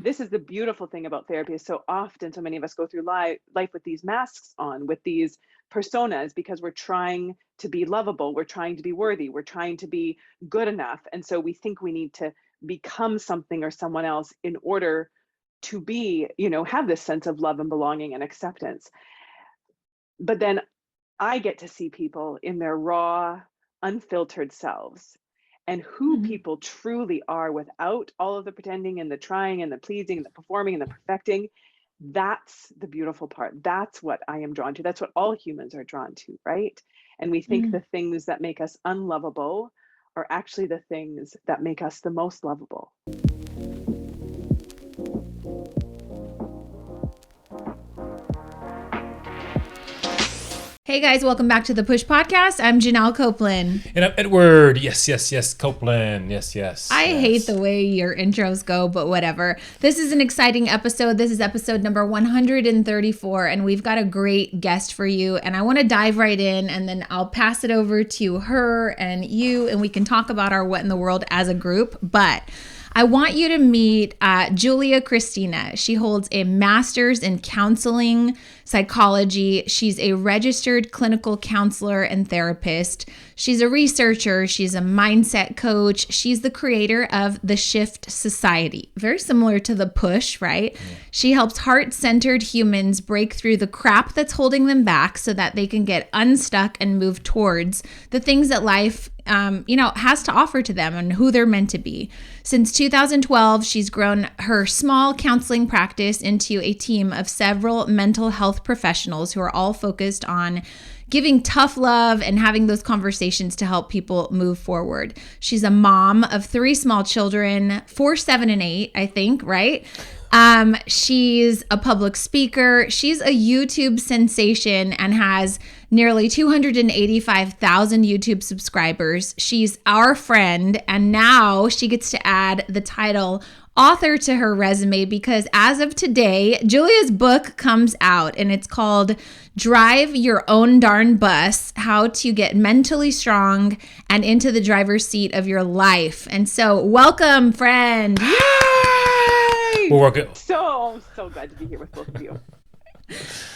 this is the beautiful thing about therapy is so often, so many of us go through life with these masks on, with these personas, because we're trying to be lovable, we're trying to be worthy, we're trying to be good enough. And so we think we need to become something or someone else in order to be, have this sense of love and belonging and acceptance. But then I get to see people in their raw, unfiltered selves and who Mhm. people truly are without all of the pretending and the trying and the pleasing and the performing and the perfecting. That's the beautiful part. That's what I am drawn to. That's what all humans are drawn to, right? And we think the Mm. things that make us unlovable are actually the things that make us the most lovable. Hey guys, welcome back to the Push Podcast. I'm Janelle Copeland. And I'm Edward. Yes, Copeland. Yes. I hate the way your intros go, but whatever. This is an exciting episode. This is episode number 134, and we've got a great guest for you. And I want to dive right in, and then I'll pass it over to her and you, and we can talk about our what in the world as a group. But I want you to meet Julia Kristina. She holds a master's in counseling psychology. She's a registered clinical counselor and therapist. She's a researcher. She's a mindset coach. She's the creator of the Shift Society, very similar to the Push, right? Yeah. She helps heart-centered humans break through the crap that's holding them back so that they can get unstuck and move towards the things that life has to offer to them and who they're meant to be. Since 2012, she's grown her small counseling practice into a team of several mental health professionals who are all focused on giving tough love and having those conversations to help people move forward. She's a mom of 3 small children, 4, 7, and 8, I think, right? She's a public speaker. She's a YouTube sensation and has nearly 285,000 YouTube subscribers. She's our friend, and now she gets to add the title author to her resume because as of today, Julia's book comes out and it's called Drive Your Own Darn Bus: How to Get Mentally Strong and into the Driver's Seat of Your Life. And so welcome, friend. Yay! We're working. So glad to be here with both of you.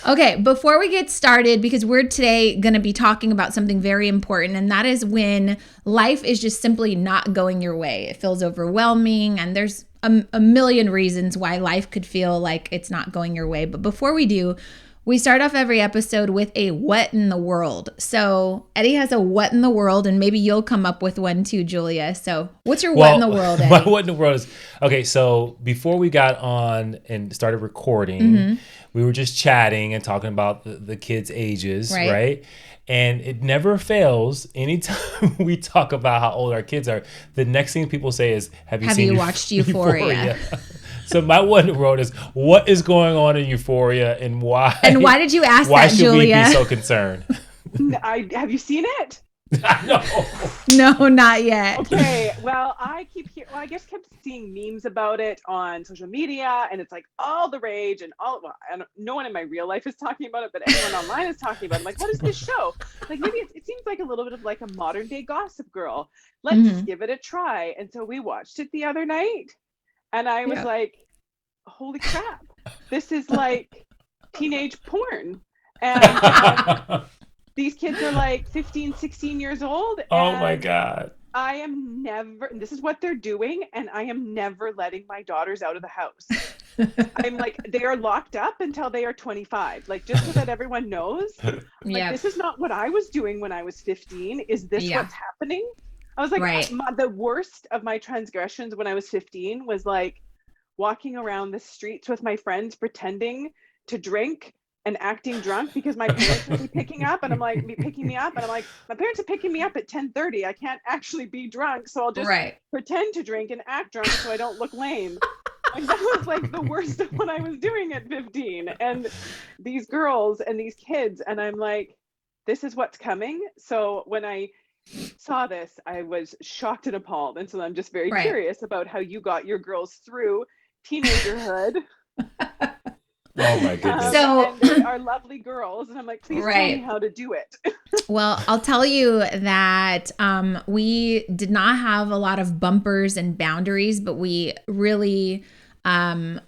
Okay, before we get started, because we're today going to be talking about something very important, and that is when life is just simply not going your way. It feels overwhelming, and there's a million reasons why life could feel like it's not going your way. But before we do, we start off every episode with a what in the world. So Eddie has a what in the world, and maybe you'll come up with one too, Julia. So what's your what in the world, Eddie? My what in the world is, okay, so before we got on and started recording, we were just chatting and talking about the kids' ages, right? And it never fails. Anytime we talk about how old our kids are, the next thing people say is, have you watched Euphoria? So my what in the world is, what is going on in Euphoria and why? And why did you ask why that, should Julia? we be so concerned? Have you seen it? No, not yet. Okay, well, I guess kept seeing memes about it on social media, and it's like all the rage and no one in my real life is talking about it, but everyone online is talking about it. I'm like, what is this show? Like, maybe it seems like a little bit of like a modern day Gossip Girl. Let's give it a try. And so we watched it the other night, and I was like, holy crap, this is like teenage porn. And these kids are like 15, 16 years old. Oh my God. I am never, this is what they're doing, and I am never letting my daughters out of the house. I'm like, they are locked up until they are 25. Like, just so that everyone knows, like, this is not what I was doing when I was 15. Is this what's happening? I was like, the worst of my transgressions when I was 15 was like walking around the streets with my friends pretending to drink and acting drunk because my parents would be picking me up, and I'm like, my parents are picking me up at 10:30. I can't actually be drunk, so I'll just pretend to drink and act drunk so I don't look lame. Like, that was like the worst of what I was doing at 15. And these girls and these kids, and I'm like, this is what's coming. So when I saw this, I was shocked and appalled. And so I'm just very curious about how you got your girls through teenagerhood. Oh my goodness. And they are lovely girls. And I'm like, please tell me how to do it. Well, I'll tell you that we did not have a lot of bumpers and boundaries, but we really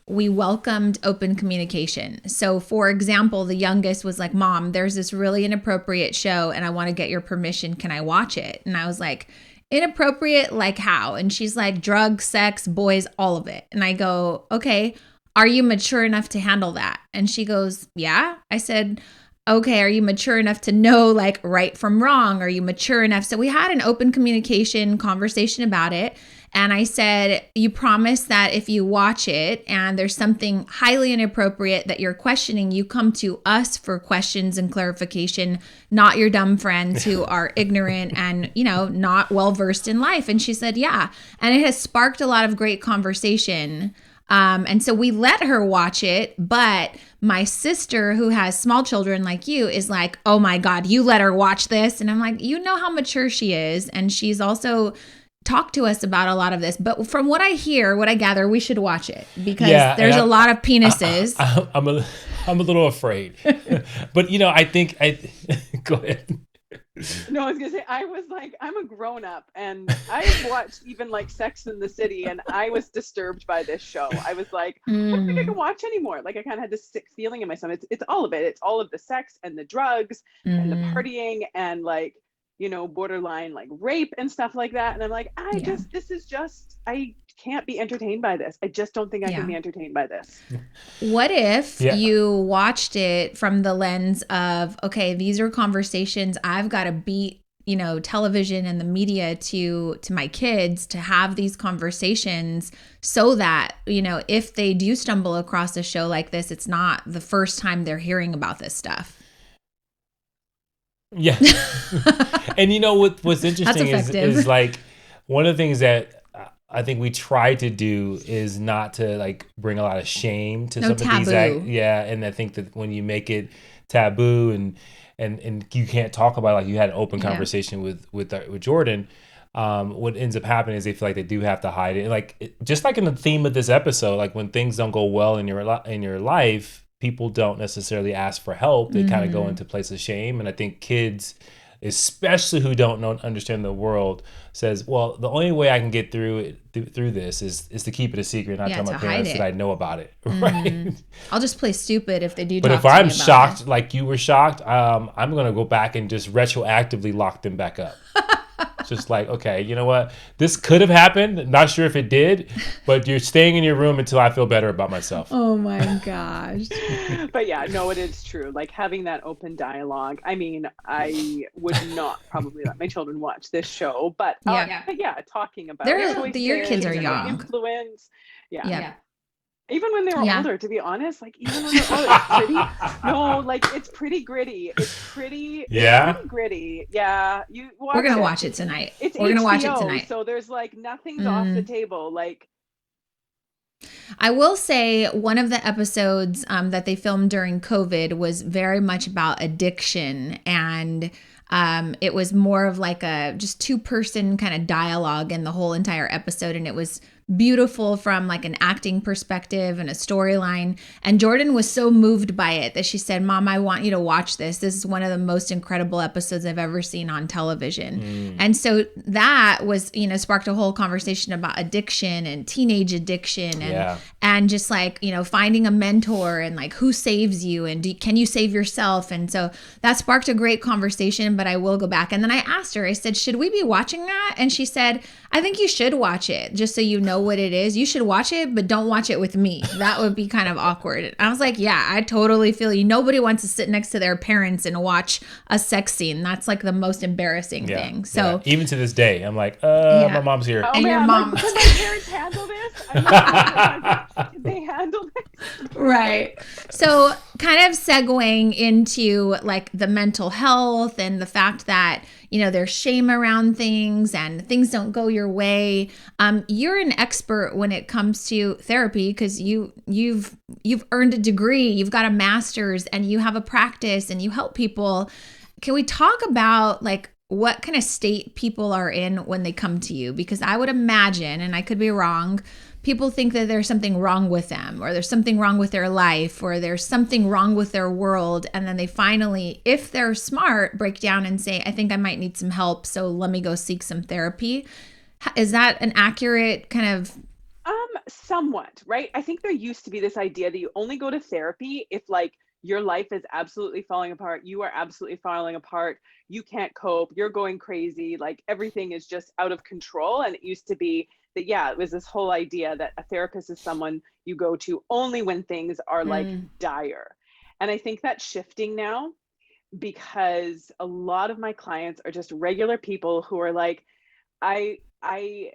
we welcomed open communication. So for example, the youngest was like, Mom, there's this really inappropriate show and I want to get your permission. Can I watch it? And I was like, inappropriate, like how? And she's like, drugs, sex, boys, all of it. And I go, okay, are you mature enough to handle that? And she goes, yeah. I said, okay, are you mature enough to know like right from wrong? Are you mature enough? So we had an open communication conversation about it. And I said, you promise that if you watch it and there's something highly inappropriate that you're questioning, you come to us for questions and clarification, not your dumb friends who are ignorant and, not well-versed in life. And she said, yeah. And it has sparked a lot of great conversation. And so we let her watch it, but my sister who has small children like you is like, oh my God, you let her watch this. And I'm like, you know how mature she is. And she's also talked to us about a lot of this, but from what I hear, what I gather, we should watch it because there's a lot of penises. I'm a little afraid, but I think go ahead. No, I was gonna say, I was like, I'm a grown up and I've watched even like Sex in the City and I was disturbed by this show. I was like, I don't think I can watch anymore. Like I kind of had this sick feeling in my stomach. It's all of it. It's all of the sex and the drugs and the partying and like, borderline like rape and stuff like that. And I'm like, I can't be entertained by this. I just don't think I can be entertained by this. What if you watched it from the lens of, okay, these are conversations I've got to beat, television and the media to my kids to have these conversations so that, if they do stumble across a show like this, it's not the first time they're hearing about this stuff. Yeah. And what's interesting is like one of the things that I think we try to do is not to like bring a lot of shame to some of these and I think that when you make it taboo and you can't talk about it, like you had an open conversation with Jordan, what ends up happening is they feel like they do have to hide it. Like just like in the theme of this episode, like when things don't go well in your life, people don't necessarily ask for help. They kind of go into a place of shame. And I think kids, especially who don't understand the world, says, well, the only way I can get through this is to keep it a secret, not tell my parents that I know about it. Right? I'll just play stupid if they do. But if I'm shocked, like you were shocked, I'm going to go back and just retroactively lock them back up. Just like, okay, you know what? This could have happened. Not sure if it did, but you're staying in your room until I feel better about myself. Oh my gosh. But yeah, no, it is true. Like having that open dialogue. I mean, I would not probably let my children watch this show, but talking about your kids are young. Influence. Yeah. Even when they were older, to be honest, like even when they're older, it's pretty. It's pretty gritty. It's pretty gritty. Yeah, we're gonna watch it tonight. We're gonna watch it tonight. So there's like nothing's off the table. Like, I will say one of the episodes that they filmed during COVID was very much about addiction, and it was more of like a just 2-person kind of dialogue in the whole entire episode, and it was beautiful from like an acting perspective and a storyline. And Jordan was so moved by it that she said, Mom, I want you to watch this. This is one of the most incredible episodes I've ever seen on television. And so that was, sparked a whole conversation about addiction and teenage addiction and just like, finding a mentor and like who saves you and can you save yourself? And so that sparked a great conversation, but I will go back. And then I asked her, I said, should we be watching that? And she said, I think you should watch it just so you know what it is. You should watch it, but don't watch it with me. That would be kind of awkward. I was like, yeah, I totally feel you. Nobody wants to sit next to their parents and watch a sex scene. That's like the most embarrassing thing. So even to this day, I'm like, my mom's here. Oh, and man, your mom. Like, can my parents handle this? They handle this. Right. So kind of segueing into like the mental health and the fact that, there's shame around things and things don't go your way. You're an expert when it comes to therapy because you've earned a degree, you've got a master's, and you have a practice and you help people. Can we talk about like what kind of state people are in when they come to you? Because I would imagine, and I could be wrong, people think that there's something wrong with them or there's something wrong with their life or there's something wrong with their world. And then they finally, if they're smart, break down and say, I think I might need some help. So let me go seek some therapy. Is that an accurate kind of Somewhat, right? I think there used to be this idea that you only go to therapy if like your life is absolutely falling apart, you are absolutely falling apart, you can't cope, you're going crazy, like everything is just out of control. And it used to be that, yeah, it was this whole idea that a therapist is someone you go to only when things are like dire. And I think that's shifting now, because a lot of my clients are just regular people who are like, I I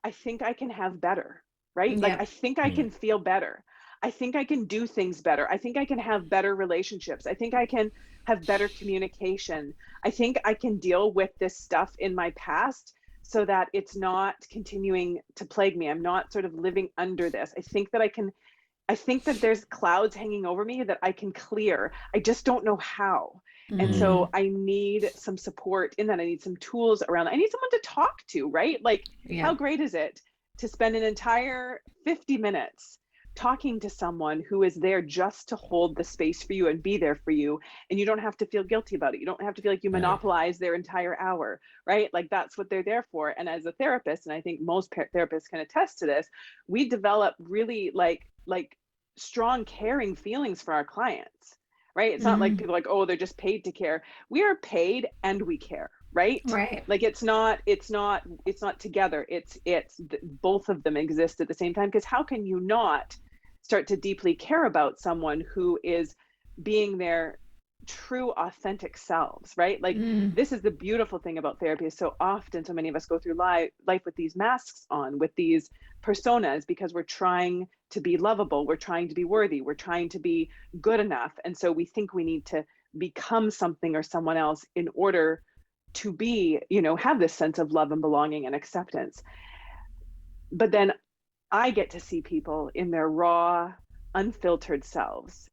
I think I can have better, right? Like I Yep. think I can feel better. I think I can do things better. I think I can have better relationships. I think I can have better communication. I think I can deal with this stuff in my past so that it's not continuing to plague me. I'm not sort of living under this. I think that there's clouds hanging over me that I can clear. I just don't know how. And so I need some support in that. I need some tools around that. I need someone to talk to, right? Like, how great is it to spend an entire 50 minutes talking to someone who is there just to hold the space for you and be there for you, and you don't have to feel guilty about it. You don't have to feel like you monopolize their entire hour, right? Like that's what they're there for. And as a therapist, and I think most therapists can attest to this, we develop really like strong caring feelings for our clients, right? It's not like people are like, oh, they're just paid to care. We are paid and we care, right? Like it's not together. It's both of them exist at the same time, because how can you not start to deeply care about someone who is being their true authentic selves, right? Like this is the beautiful thing about therapy, is so often so many of us go through life with these masks on, with these personas, because we're trying to be lovable, we're trying to be worthy, we're trying to be good enough, and so we think we need to become something or someone else in order to be, have this sense of love and belonging and acceptance. But then I get to see people in their raw, unfiltered selves,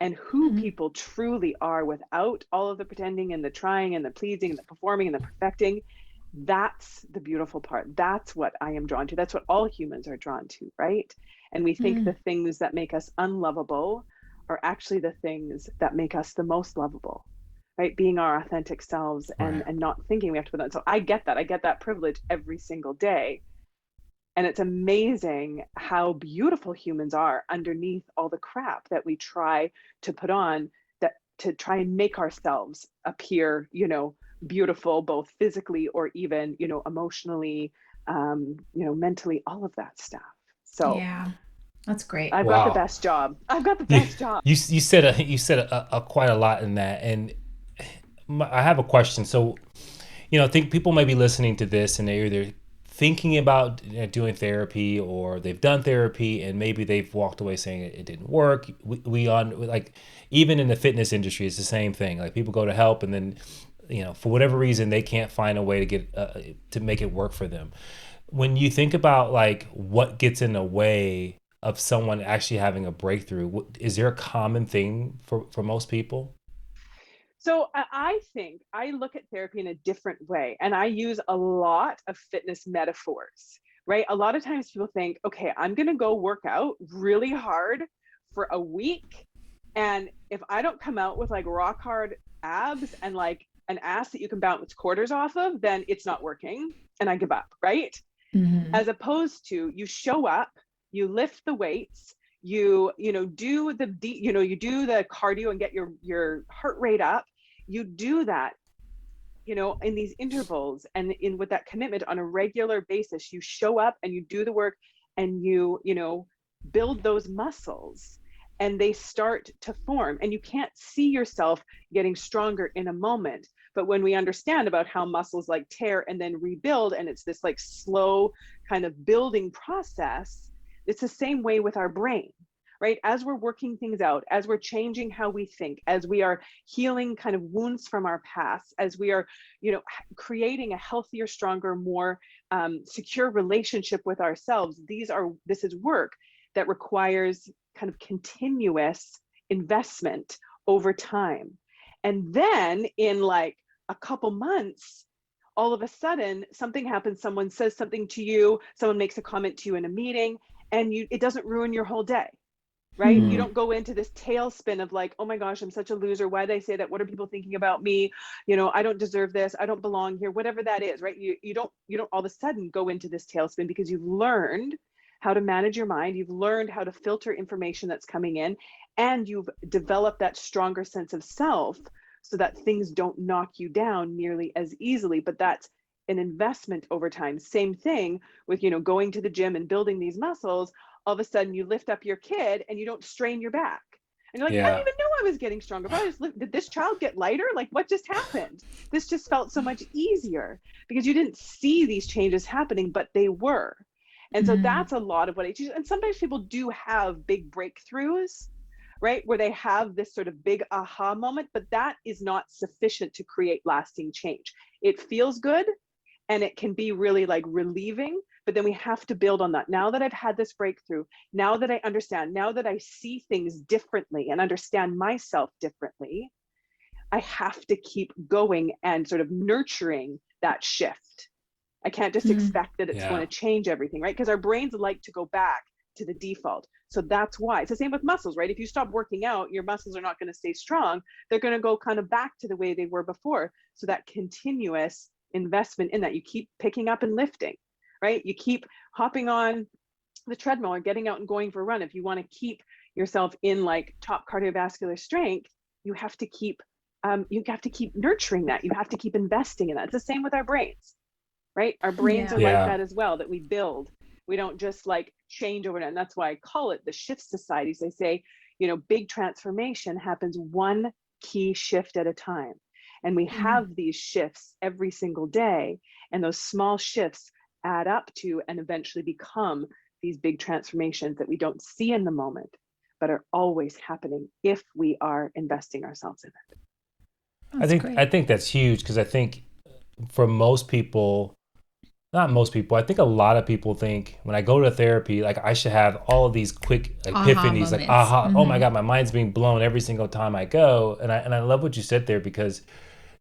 and who people truly are without all of the pretending and the trying and the pleasing and the performing and the perfecting. That's the beautiful part. That's what I am drawn to. That's what all humans are drawn to, right? And we think the things that make us unlovable are actually the things that make us the most lovable, right? Being our authentic selves and not thinking we have to put on. So I get that privilege every single day. And it's amazing how beautiful humans are underneath all the crap that we try to put on, that to try and make ourselves appear, beautiful, both physically or even, emotionally, mentally, all of that stuff. So yeah, that's great. I've got the best job. I've got the best job. You said a quite a lot in that, and I have a question. So, I think people might be listening to this and they're either thinking about doing therapy, or they've done therapy and maybe they've walked away saying it didn't work. We like, even in the fitness industry, it's the same thing. Like people go to help and then, for whatever reason, they can't find a way to get to make it work for them. When you think about like what gets in the way of someone actually having a breakthrough, is there a common thing for most people? So I think I look at therapy in a different way, and I use a lot of fitness metaphors, right? A lot of times people think, okay, I'm going to go work out really hard for a week, and if I don't come out with like rock hard abs and like an ass that you can bounce quarters off of, then it's not working and I give up, right? As opposed to you show up, you lift the weights, you do the cardio and get your heart rate up. You do that, in these intervals and in with that commitment on a regular basis. You show up and you do the work, and you build those muscles, and they start to form. And you can't see yourself getting stronger in a moment, but when we understand about how muscles like tear and then rebuild, and it's this like slow kind of building process, it's the same way with our brain, right? As we're working things out, as we're changing how we think, as we are healing kind of wounds from our past, as we are, creating a healthier, stronger, more secure relationship with ourselves, this is work that requires kind of continuous investment over time. And then in like a couple months, all of a sudden something happens, someone says something to you, someone makes a comment to you in a meeting, and it doesn't ruin your whole day, right? You don't go into this tailspin of like, oh my gosh, I'm such a loser. Why did I say that? What are people thinking about me? I don't deserve this. I don't belong here, whatever that is, right? You don't all of a sudden go into this tailspin, because you've learned how to manage your mind. You've learned how to filter information that's coming in, and you've developed that stronger sense of self so that things don't knock you down nearly as easily. But that's an investment over time. Same thing with, going to the gym and building these muscles. All of a sudden you lift up your kid and you don't strain your back. And you're like, I didn't even know I was getting stronger. But did this child get lighter? Like, what just happened? This just felt so much easier because you didn't see these changes happening, but they were. And so that's a lot of what I teach. And sometimes people do have big breakthroughs, right? Where they have this sort of big aha moment, but that is not sufficient to create lasting change. It feels good and it can be really like relieving, but then we have to build on that. Now that I've had this breakthrough, now that I understand, now that I see things differently and understand myself differently, I have to keep going and sort of nurturing that shift. I can't just expect that it's going to change everything, right? Because our brains like to go back to the default. So that's why it's the same with muscles, right? If you stop working out, your muscles are not going to stay strong. They're going to go kind of back to the way they were before. So that continuous investment in that, you keep picking up and lifting, right? You keep hopping on the treadmill or getting out and going for a run. If you want to keep yourself in like top cardiovascular strength, you have to keep nurturing that. You have to keep investing in that. It's the same with our brains, right? Our brains are like that as well, that we build. We don't just like change overnight. And that's why I call it the shift societies. They say, big transformation happens one key shift at a time. And we have these shifts every single day. And those small shifts add up to and eventually become these big transformations that we don't see in the moment, but are always happening if we are investing ourselves in it. I think that's huge, because I think for most people, not most people, I think a lot of people think when I go to therapy, like I should have all of these quick epiphanies, like oh my God, my mind's being blown every single time I go. And I love what you said there, because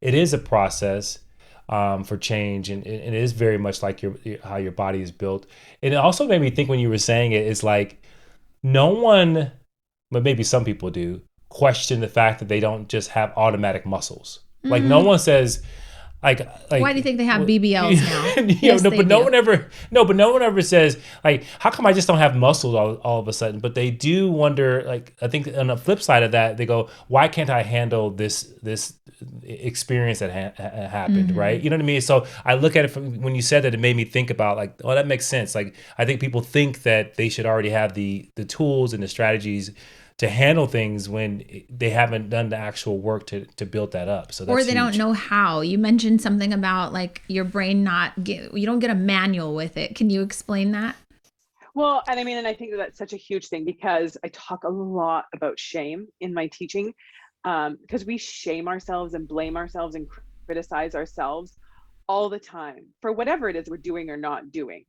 it is a process for change, and it is very much like how your body is built. And it also made me think when you were saying it, it's like no one, but maybe some people do, question the fact that they don't just have automatic muscles. Like no one says, like why do you think they have BBLs now? Yes, but no one ever says, like, how come I just don't have muscles all of a sudden? But they do wonder, like, I think on the flip side of that, they go, why can't I handle this experience that happened, right? You know what I mean? So I look at it from when you said that, it made me think about like, oh, that makes sense. Like, I think people think that they should already have the tools and the strategies to handle things when they haven't done the actual work to build that up. So that's or they don't know how. You mentioned something about like your brain you don't get a manual with it. Can you explain that? Well, and I think that's such a huge thing, because I talk a lot about shame in my teaching, because we shame ourselves and blame ourselves and criticize ourselves all the time for whatever it is we're doing or not doing,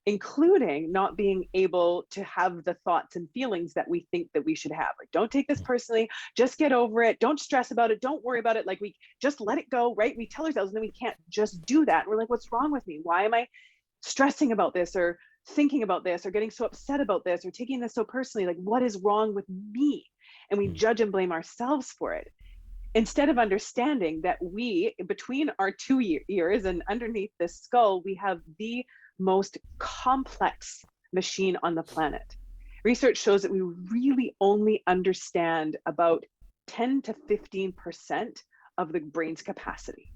including not being able to have the thoughts and feelings that we think that we should have. Like, don't take this personally, just get over it. Don't stress about it. Don't worry about it. Like, we just let it go, right? We tell ourselves, and then we can't just do that. And we're like, what's wrong with me? Why am I stressing about this or thinking about this or getting so upset about this or taking this so personally? Like, what is wrong with me? And we judge and blame ourselves for it, instead of understanding that we, between our two ears and underneath this skull, we have the most complex machine on the planet. Research shows that we really only understand about 10 to 15% of the brain's capacity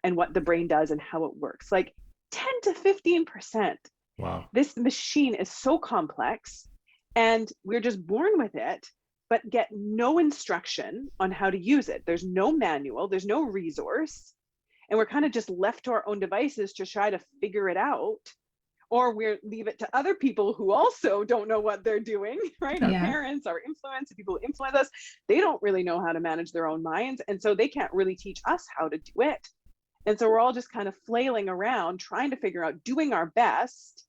and what the brain does and how it works. Like 10 to 15%. Wow. This machine is so complex, and we're just born with it, but get no instruction on how to use it. There's no manual, there's no resource. And we're kind of just left to our own devices to try to figure it out, or we leave it to other people who also don't know what they're doing, right? Our parents, our influence, the people who influence us, they don't really know how to manage their own minds. And so they can't really teach us how to do it. And so we're all just kind of flailing around, trying to figure out, doing our best.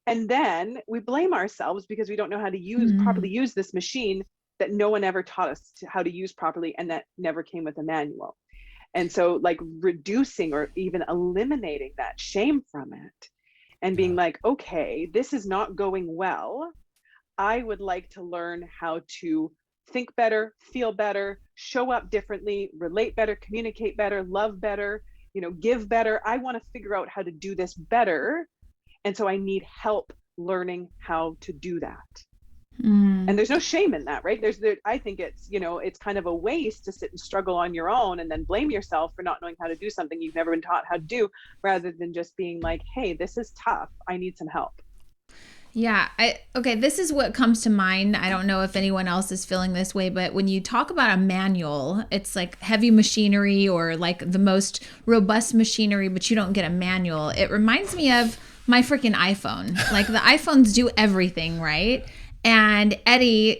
And then we blame ourselves because we don't know how to properly use this machine that no one ever taught us how to use properly, and that never came with a manual. And so like reducing or even eliminating that shame from it and being like, okay, this is not going well. I would like to learn how to think better, feel better, show up differently, relate better, communicate better, love better, give better. I want to figure out how to do this better. And so I need help learning how to do that. Mm. And there's no shame in that, right? I think it's, it's kind of a waste to sit and struggle on your own and then blame yourself for not knowing how to do something you've never been taught how to do, rather than just being like, hey, this is tough, I need some help. Yeah. Okay. This is what comes to mind. I don't know if anyone else is feeling this way, but when you talk about a manual, it's like heavy machinery or like the most robust machinery, but you don't get a manual. It reminds me of my freaking iPhone. Like the iPhones do everything, right? And Eddie,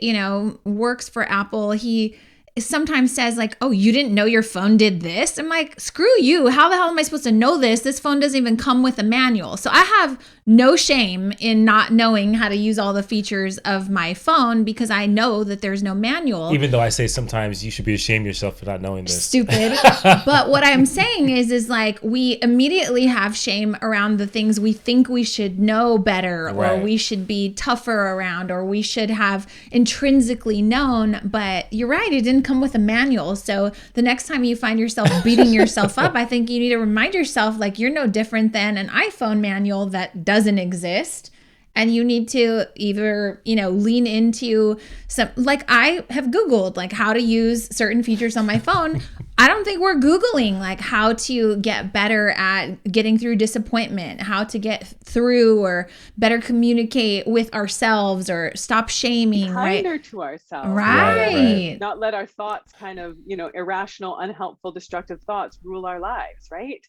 works for Apple. He sometimes says like, oh, you didn't know your phone did this? I'm like, screw you. How the hell am I supposed to know this? This phone doesn't even come with a manual. So I have no shame in not knowing how to use all the features of my phone because I know that there's no manual. Even though I say sometimes you should be ashamed of yourself for not knowing this. Stupid. But what I'm saying is like we immediately have shame around the things we think we should know better, right, or we should be tougher around, or we should have intrinsically known. But you're right, it didn't come with a manual. So the next time you find yourself beating yourself up, I think you need to remind yourself like you're no different than an iPhone manual that doesn't exist. And you need to either, lean into some, like I have Googled like how to use certain features on my phone. I don't think we're Googling like how to get better at getting through disappointment, how to get through or better communicate with ourselves or stop shaming, kinder right? to ourselves. Right. Not let our thoughts kind of, irrational, unhelpful, destructive thoughts rule our lives, right?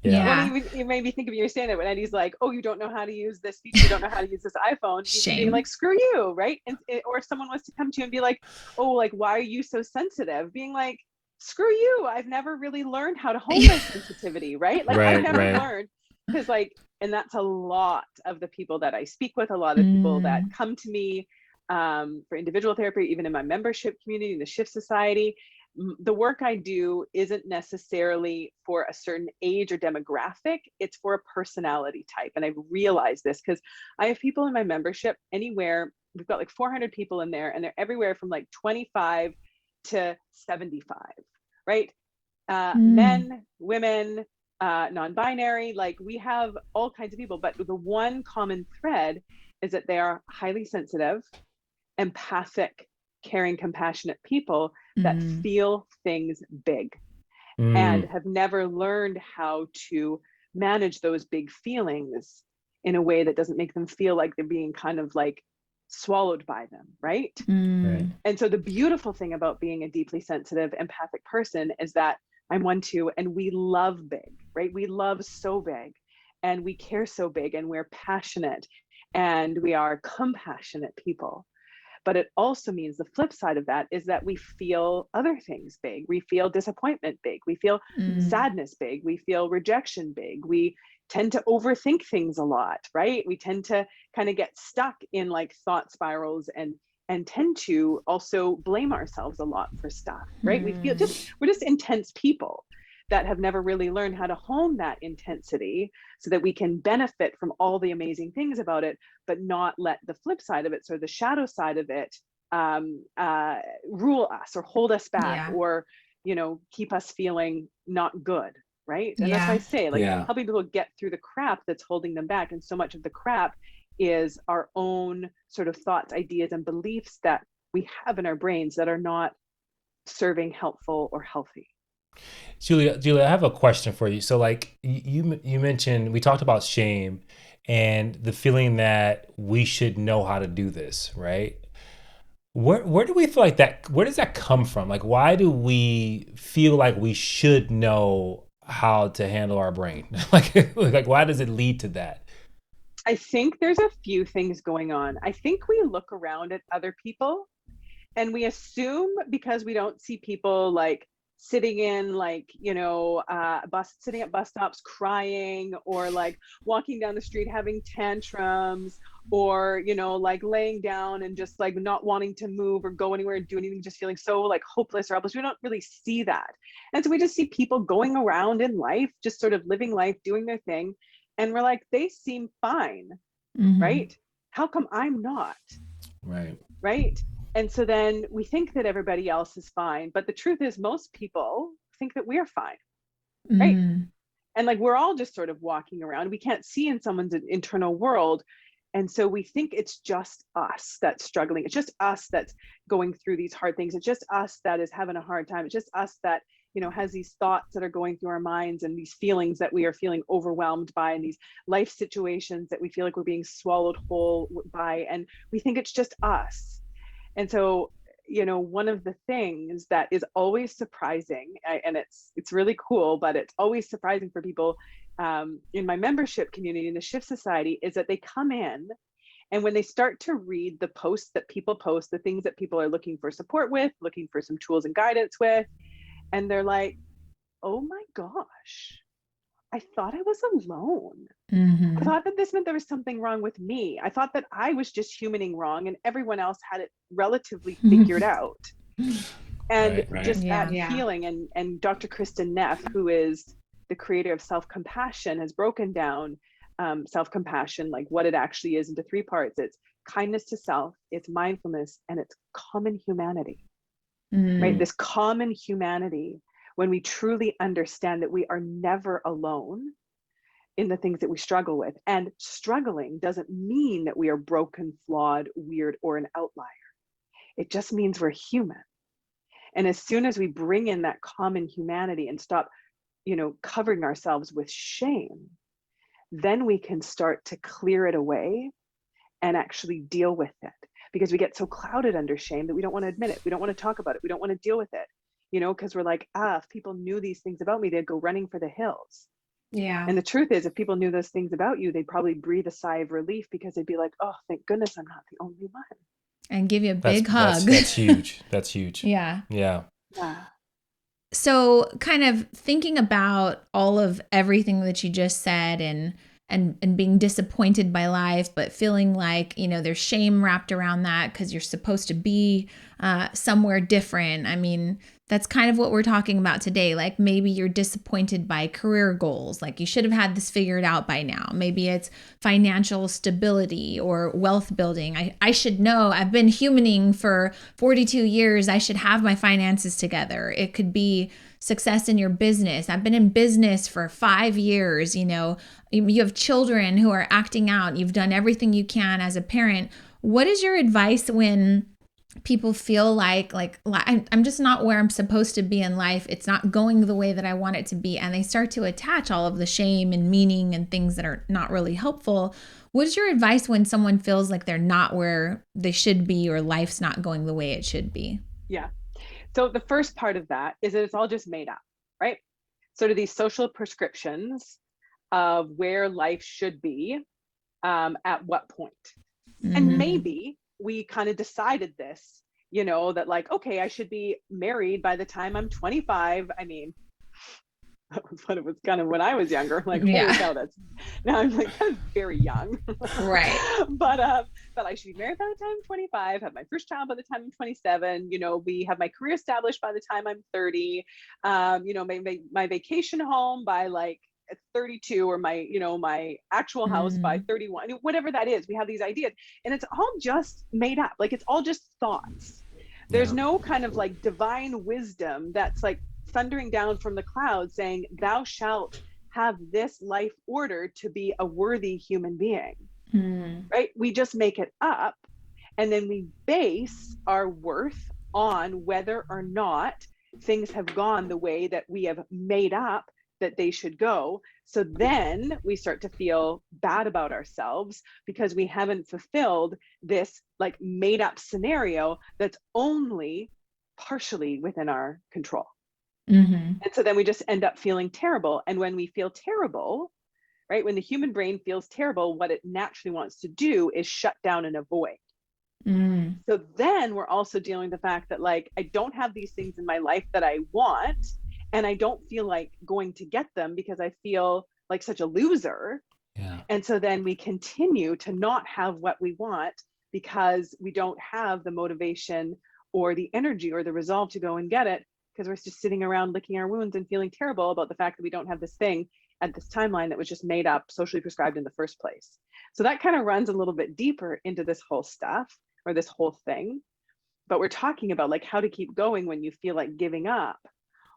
Yeah. Well, you made me think of your stand-up when Eddie's like, oh, you don't know how to use this feature, you don't know how to use this iPhone. Shame. Being like, screw you, right? Or if someone was to come to you and be like, oh, like, why are you so sensitive? Being like, screw you, I've never really learned how to hone my sensitivity, right? Like I've never learned, because like, and that's a lot of the people that I speak with, a lot of people that come to me for individual therapy, even in my membership community, in the Shift Society. The work I do isn't necessarily for a certain age or demographic, it's for a personality type. And I've realized this because I have people in my membership anywhere, we've got like 400 people in there, and they're everywhere from like 25 to 75, right? Men, women, non-binary, like we have all kinds of people, but the one common thread is that they are highly sensitive, empathic, caring, compassionate people that feel things big and have never learned how to manage those big feelings in a way that doesn't make them feel like they're being kind of like swallowed by them, right? And so the beautiful thing about being a deeply sensitive, empathic person is that I'm one too, and we love big, right? We love so big, and we care so big, and we're passionate, and we are compassionate people. But it also means the flip side of that is that we feel other things big. We feel disappointment big. We feel sadness big. We feel rejection big. We tend to overthink things a lot, right? We tend to kind of get stuck in like thought spirals and tend to also blame ourselves a lot for stuff, right? We're just intense people that have never really learned how to hone that intensity so that we can benefit from all the amazing things about it, but not let the flip side of it, so the shadow side of it, rule us or hold us back or, keep us feeling not good, right? And that's why I say, like, helping people get through the crap that's holding them back. And so much of the crap is our own sort of thoughts, ideas, and beliefs that we have in our brains that are not serving, helpful, or healthy. Julia, I have a question for you. So like you mentioned, we talked about shame and the feeling that we should know how to do this, right? Where do we feel like that? Where does that come from? Like, why do we feel like we should know how to handle our brain? like why does it lead to that? I think there's a few things going on. I think we look around at other people and we assume, because we don't see people like sitting in like, sitting at bus stops crying, or like walking down the street having tantrums, or, like laying down and just like not wanting to move or go anywhere and do anything, just feeling so like hopeless or helpless. We don't really see that. And so we just see people going around in life, just sort of living life, doing their thing. And we're like, they seem fine, right? How come I'm not? Right. And so then we think that everybody else is fine. But the truth is, most people think that we're fine, right? And like, we're all just sort of walking around. We can't see in someone's internal world. And so we think it's just us that's struggling. It's just us that's going through these hard things. It's just us that is having a hard time. It's just us that, has these thoughts that are going through our minds and these feelings that we are feeling overwhelmed by, and these life situations that we feel like we're being swallowed whole by. And we think it's just us. And so, one of the things that is always surprising, and it's really cool, but it's always surprising for people in my membership community in the Shift Society, is that they come in, and when they start to read the posts that people post, the things that people are looking for support with, looking for some tools and guidance with, and they're like, oh my gosh, I thought I was alone. I thought that this meant there was something wrong with me. I thought that I was just humaning wrong and everyone else had it relatively figured out. And just that feeling, and Dr. Kristin Neff, who is the creator of self-compassion, has broken down self-compassion, like what it actually is, into 3 parts. It's kindness to self, it's mindfulness, and it's common humanity. Right? This common humanity, when we truly understand that we are never alone in the things that we struggle with. And struggling doesn't mean that we are broken, flawed, weird, or an outlier. It just means we're human. And as soon as we bring in that common humanity and stop, covering ourselves with shame, then we can start to clear it away and actually deal with it. Because we get so clouded under shame that we don't want to admit it. We don't want to talk about it. We don't want to deal with it, because we're like, if people knew these things about me, they'd go running for the hills. Yeah. And the truth is, if people knew those things about you, they'd probably breathe a sigh of relief, because they'd be like, oh, thank goodness I'm not the only one. And give you a big hug. That's huge. That's huge. Yeah. Yeah. So kind of thinking about all of everything that you just said, and being disappointed by life, but feeling like, there's shame wrapped around that because you're supposed to be somewhere different. I mean, that's kind of what we're talking about today. Like maybe you're disappointed by career goals. Like you should have had this figured out by now. Maybe it's financial stability or wealth building. I should know. I've been humaning for 42 years. I should have my finances together. It could be success in your business. I've been in business for 5 years. You have children who are acting out. You've done everything you can as a parent. What is your advice when people feel like I'm just not where I'm supposed to be in life? It's not going the way that I want it to be. And they start to attach all of the shame and meaning and things that are not really helpful. What is your advice when someone feels like they're not where they should be, or life's not going the way it should be? Yeah. So the first part of that is that it's all just made up, right? Sort of these social prescriptions of where life should be at what point. And maybe we kind of decided this, that like, okay, I should be married by the time I'm 25. I mean, that was what it was kind of when I was younger. Like, holy cow, now I'm like, that's very young. Right. But I should be married by the time I'm 25, have my first child by the time I'm 27, we have my career established by the time I'm 30, my vacation home by like 32, or my actual house by 31, whatever that is. We have these ideas, and it's all just made up. Like it's all just thoughts. There's no kind of like divine wisdom that's like thundering down from the clouds saying, thou shalt have this life order to be a worthy human being. Right? We just make it up, and then we base our worth on whether or not things have gone the way that we have made up that they should go. So then we start to feel bad about ourselves because we haven't fulfilled this like made up scenario that's only partially within our control. And so then we just end up feeling terrible. And when we feel terrible, right, when the human brain feels terrible, what it naturally wants to do is shut down and avoid. So then we're also dealing with the fact that like, I don't have these things in my life that I want, and I don't feel like going to get them because I feel like such a loser. And so then we continue to not have what we want because we don't have the motivation or the energy or the resolve to go and get it, because we're just sitting around licking our wounds and feeling terrible about the fact that we don't have this thing at this timeline that was just made up, socially prescribed in the first place. So that kind of runs a little bit deeper into this whole stuff, or this whole thing. But we're talking about like how to keep going when you feel like giving up.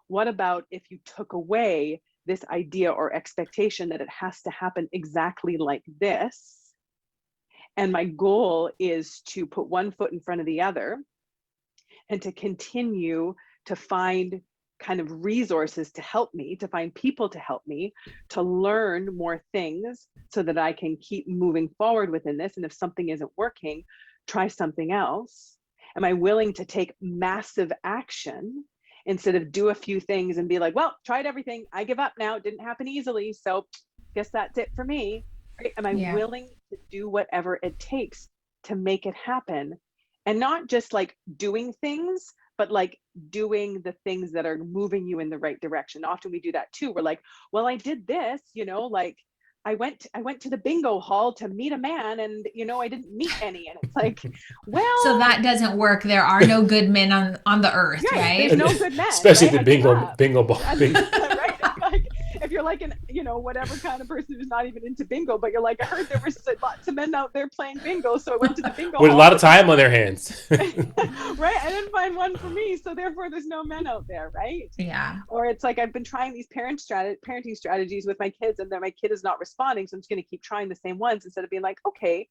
What about if you took away this idea or expectation that it has to happen exactly like this, And my goal is to put one foot in front of the other and to continue to find kind of resources to help me, to find people to help me, to learn more things so that I can keep moving forward within this. And if something isn't working, try something else. Am I willing to take massive action instead of do a few things and be like, well, tried everything, I give up now, it didn't happen easily, so guess that's it for me, right? Am I willing to do whatever it takes to make it happen? And not just like doing things, but like doing the things that are moving you in the right direction. Often we do that too. We're like, well, I did this, like I went to the bingo hall to meet a man and, I didn't meet any. And it's like, well. So that doesn't work. There are no good men on the earth, right? There's no good men. Especially right? the bingo ball. Right? Like, if you're like whatever kind of person who's not even into bingo, but you're like, I heard there was lots of men out there playing bingo, so I went to the bingo with hall. A lot of time on their hands. Right? I didn't find one for me, so therefore there's no men out there, right? Yeah. Or it's like I've been trying these parenting strategies with my kids, and then my kid is not responding, so I'm just going to keep trying the same ones instead of being like, okay,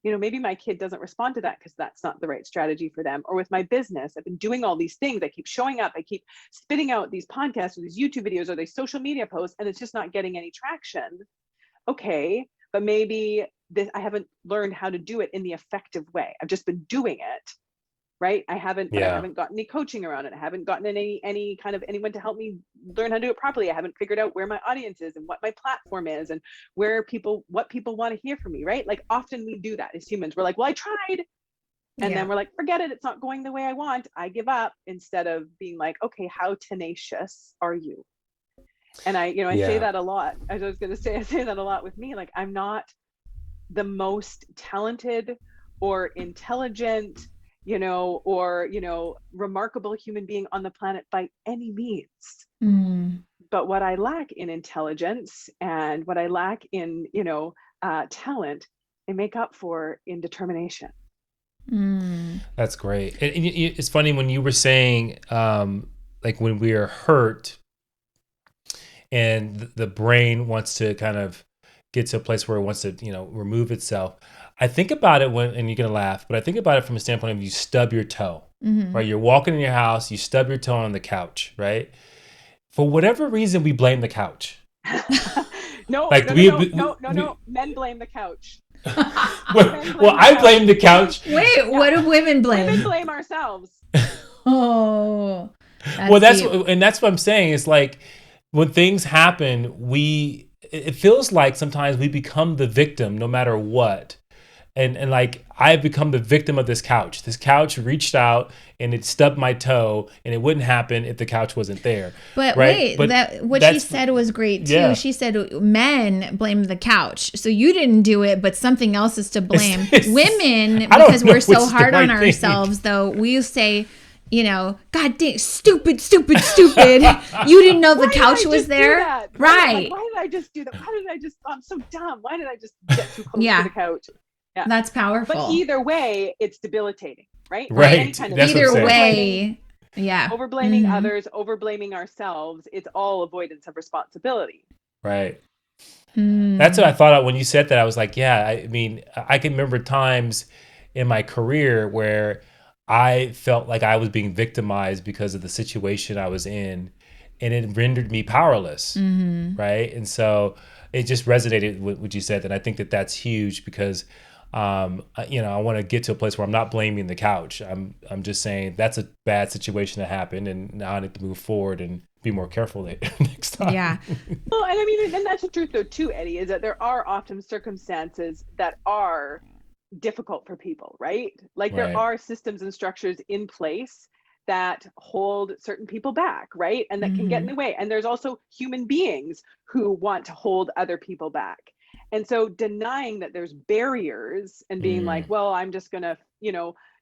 maybe my kid doesn't respond to that because that's not the right strategy for them. Or with my business, I've been doing all these things. I keep showing up. I keep spitting out these podcasts or these YouTube videos or these social media posts, and it's just not getting any traction. Okay, but maybe I haven't learned how to do it in the effective way. I've just been doing it, right? I haven't gotten any coaching around it. I haven't gotten any kind of anyone to help me learn how to do it properly. I haven't figured out where my audience is and what my platform is and what people want to hear from me, right? Like often we do that as humans. We're like, well, I tried. And then we're like, forget it. It's not going the way I want. I give up, instead of being like, okay, how tenacious are you? And I say that a lot. As I was going to say, I say that a lot with me. Like, I'm not the most talented or intelligent, or, remarkable human being on the planet by any means. But what I lack in intelligence and what I lack in, talent, I make up for in determination. That's great. And it's funny when you were saying, like when we are hurt and the brain wants to kind of get to a place where it wants to, remove itself. I think about it and you're going to laugh, but I think about it from a standpoint of you stub your toe, right? You're walking in your house, you stub your toe on the couch, right? For whatever reason, we blame the couch. No. Men blame the couch. I blame the couch. Wait, what do women blame? Women blame ourselves. Oh. That's what I'm saying. It's like when things happen, it feels like sometimes we become the victim no matter what. And like I've become the victim of this couch. This couch reached out and it stubbed my toe, and it wouldn't happen if the couch wasn't there. But right? What she said was great too. Yeah. She said men blame the couch. So you didn't do it, but something else is to blame. Women, because we're so hard on ourselves, though, we say, God dang, stupid. You didn't know the couch was there. Right. Why did I just do that? I'm so dumb. Why did I just get too close to the couch? Yeah. That's powerful. But either way, it's debilitating, right? Right. Either way. Yeah. Overblaming others, overblaming ourselves, it's all avoidance of responsibility. Right. That's what I thought of when you said that. I was like, yeah, I mean, I can remember times in my career where I felt like I was being victimized because of the situation I was in, and it rendered me powerless. Right. And so it just resonated with what you said. And I think that that's huge because I want to get to a place where I'm not blaming the couch. I'm just saying that's a bad situation that happened, and now I need to move forward and be more careful next time. Yeah. Well, and I mean, and that's the truth though too, Eddie, is that there are often circumstances that are difficult for people, right? Like there are systems and structures in place that hold certain people back, right? And that can get in the way. And there's also human beings who want to hold other people back. And so denying that there's barriers and being like, well, I'm just going to,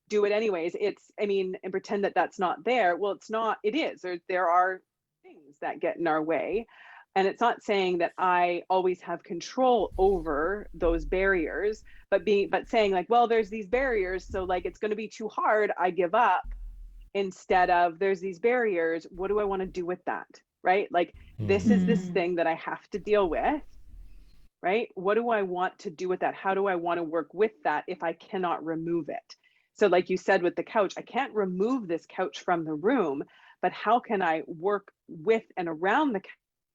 do it anyways. And pretend that that's not there. Well, it's not, it is. There are things that get in our way. And it's not saying that I always have control over those barriers, but saying like, well, there's these barriers. So like, it's going to be too hard. I give up, instead of there's these barriers. What do I want to do with that? Right? Like this is this thing that I have to deal with. right? What do I want to do with that? How do I want to work with that if I cannot remove it? So like you said with the couch, I can't remove this couch from the room, but how can I work with and around the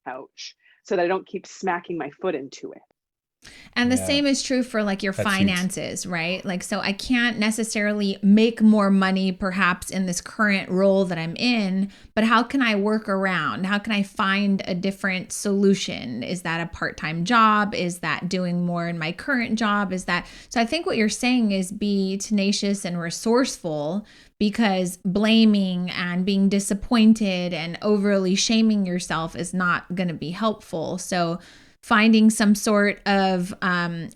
couch so that I don't keep smacking my foot into it? And the same is true for like your That's finances, huge. Right? Like, so I can't necessarily make more money perhaps in this current role that I'm in, but how can I work around? How can I find a different solution? Is that a part-time job? Is that doing more in my current job? So I think what you're saying is be tenacious and resourceful, because blaming and being disappointed and overly shaming yourself is not going to be helpful. So finding some sort of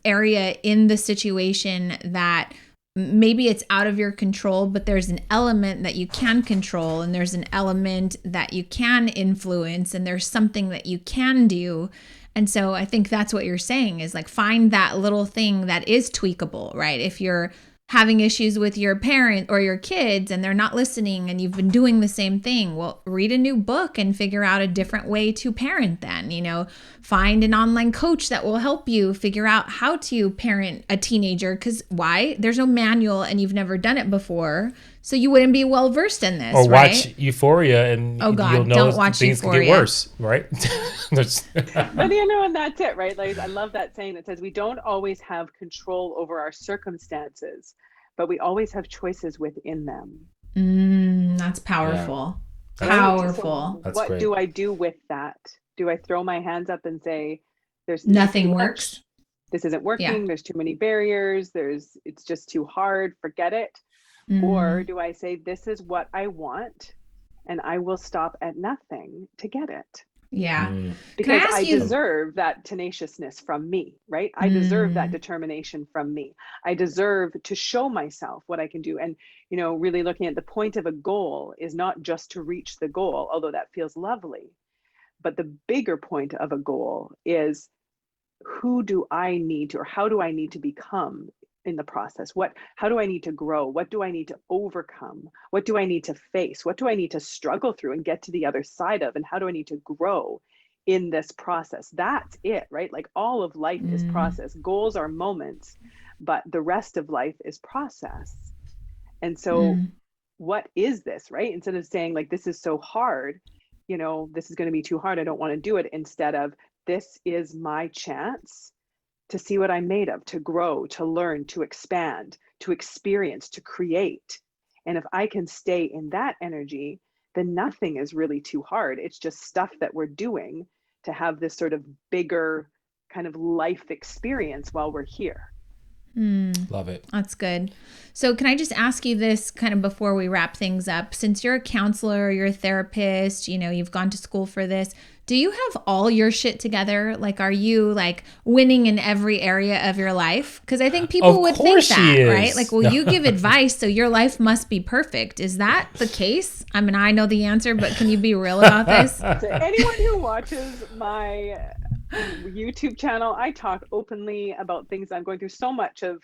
area in the situation that maybe it's out of your control, but there's an element that you can control, and there's an element that you can influence, and there's something that you can do. And so I think that's what you're saying, is like find that little thing that is tweakable, right? If you're having issues with your parent or your kids and they're not listening and you've been doing the same thing, well, read a new book and figure out a different way to parent then, find an online coach that will help you figure out how to parent a teenager. Because why? There's no manual and you've never done it before. So you wouldn't be well versed in this, or right? watch Euphoria and you'll know don't watch things Euphoria. can get worse, right? But and that's it, right? Like I love that saying that says we don't always have control over our circumstances, but we always have choices within them. That's powerful. Yeah. Powerful. So what do I do with that? Do I throw my hands up and say, "There's nothing works. This isn't working. Yeah. There's too many barriers. It's just too hard. Forget it." Or do I say, "This is what I want, and I will stop at nothing to get it"? Yeah. Because I deserve that tenaciousness from me, right? I deserve that determination from me. I deserve to show myself what I can do. And, really looking at the point of a goal is not just to reach the goal, although that feels lovely. But the bigger point of a goal is, who do I need to, or how do I need to become in the process? How do I need to grow? What do I need to overcome? What do I need to face? What do I need to struggle through and get to the other side of? And how do I need to grow in this process? That's it, right? Like all of life is process. Goals are moments, but the rest of life is process. And so what is this, right? Instead of saying like, this is so hard, this is going to be too hard, I don't want to do it. Instead of, this is my chance to see what I'm made of, to grow, to learn, to expand, to experience, to create. And if I can stay in that energy, then nothing is really too hard. It's just stuff that we're doing to have this sort of bigger kind of life experience while we're here. Love it. That's good. So can I just ask you this kind of before we wrap things up? Since you're a counselor, you're a therapist, you've gone to school for this. Do you have all your shit together? Like, are you like winning in every area of your life? Because I think people would think that, right? Like, well, you give advice, so your life must be perfect. Is that the case? I mean, I know the answer, but can you be real about this? To anyone who watches my YouTube channel, I talk openly about things I'm going through. So much of,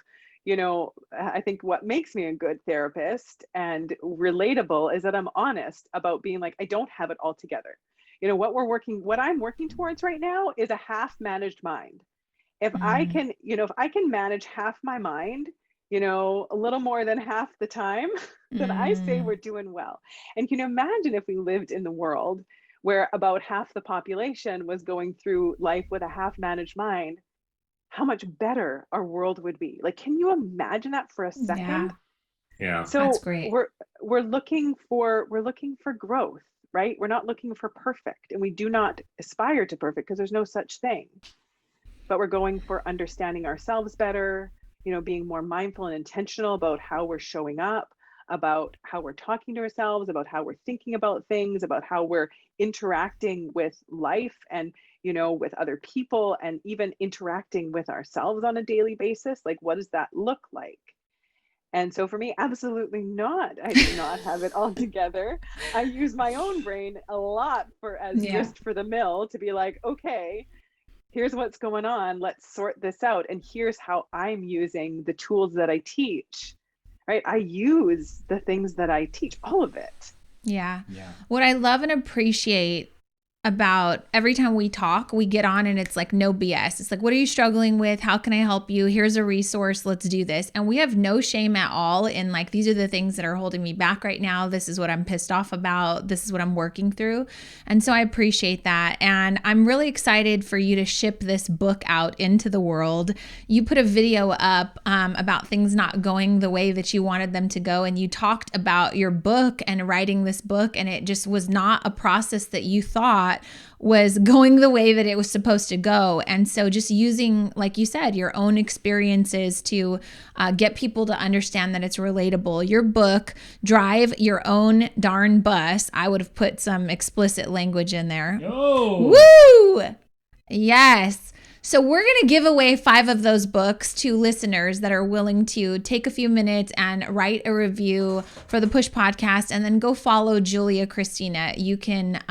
I think what makes me a good therapist and relatable is that I'm honest about being like, I don't have it all together. What I'm working towards right now is a half managed mind. If I can, if I can manage half my mind, a little more than half the time, then I say we're doing well. And can you imagine if we lived in the world where about half the population was going through life with a half managed mind, how much better our world would be. Like, can you imagine that for a second? Yeah. So that's great. We're looking for growth, right? We're not looking for perfect, and we do not aspire to perfect because there's no such thing. But we're going for understanding ourselves better, being more mindful and intentional about how we're showing up, about how we're talking to ourselves, about how we're thinking about things, about how we're interacting with life and, with other people, and even interacting with ourselves on a daily basis. Like, what does that look like? And so for me, absolutely not. I do not have it all together. I use my own brain a lot just for the mill to be like, okay, here's what's going on. Let's sort this out. And here's how I'm using the tools that I teach, right? I use the things that I teach, all of it. Yeah. What I love and appreciate about every time we talk, we get on and it's like no BS. It's like, what are you struggling with? How can I help you? Here's a resource. Let's do this. And we have no shame at all in like, these are the things that are holding me back right now. This is what I'm pissed off about. This is what I'm working through. And so I appreciate that. And I'm really excited for you to ship this book out into the world. You put a video up about things not going the way that you wanted them to go. And you talked about your book and writing this book. And it just was not a process that you thought was going the way that it was supposed to go. And so just using, like you said, your own experiences to get people to understand that it's relatable. Your book, Drive Your Own Darn Bus. I would have put some explicit language in there. Oh. Woo! Yes. So we're going to give away 5 of those books to listeners that are willing to take a few minutes and write a review for the Push Podcast, and then go follow Julia Kristina. You can,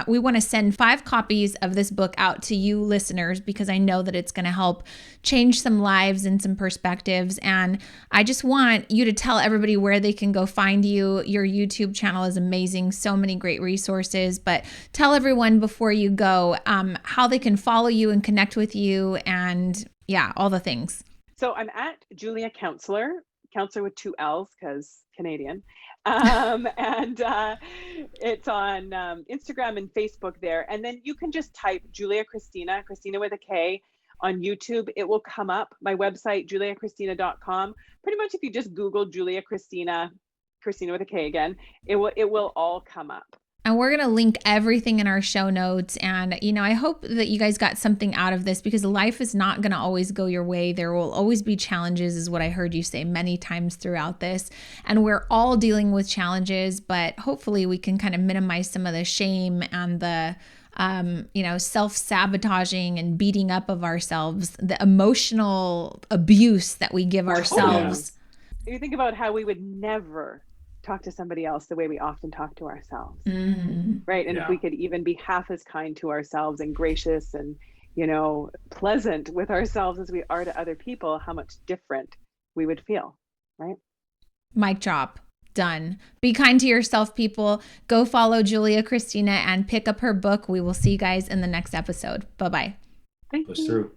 we want to send 5 copies of this book out to you listeners, because I know that it's going to help change some lives and some perspectives. And I just want you to tell everybody where they can go find you. Your YouTube channel is amazing. So many great resources, but tell everyone before you go how they can follow you and connect with you, and yeah, all the things. So I'm at Julia Counselor with 2 L's because Canadian. And it's on Instagram and Facebook there. And then you can just type Julia Kristina with a K on YouTube. It will come up. My website, juliakristina.com. Pretty much if you just Google Julia Kristina with a K again, it will all come up. And we're going to link everything in our show notes. And, you know, I hope that you guys got something out of this, because life is not going to always go your way. There will always be challenges, is what I heard you say many times throughout this. And we're all dealing with challenges, but hopefully we can kind of minimize some of the shame and the self-sabotaging and beating up of ourselves, the emotional abuse that we give ourselves. You think about how we would never talk to somebody else the way we often talk to ourselves, right? And if we could even be half as kind to ourselves and gracious and, pleasant with ourselves as we are to other people, how much different we would feel, right? Mic drop. Done. Be kind to yourself, people. Go follow Julia Kristina and pick up her book. We will see you guys in the next episode. Bye-bye. Thank you. Push through.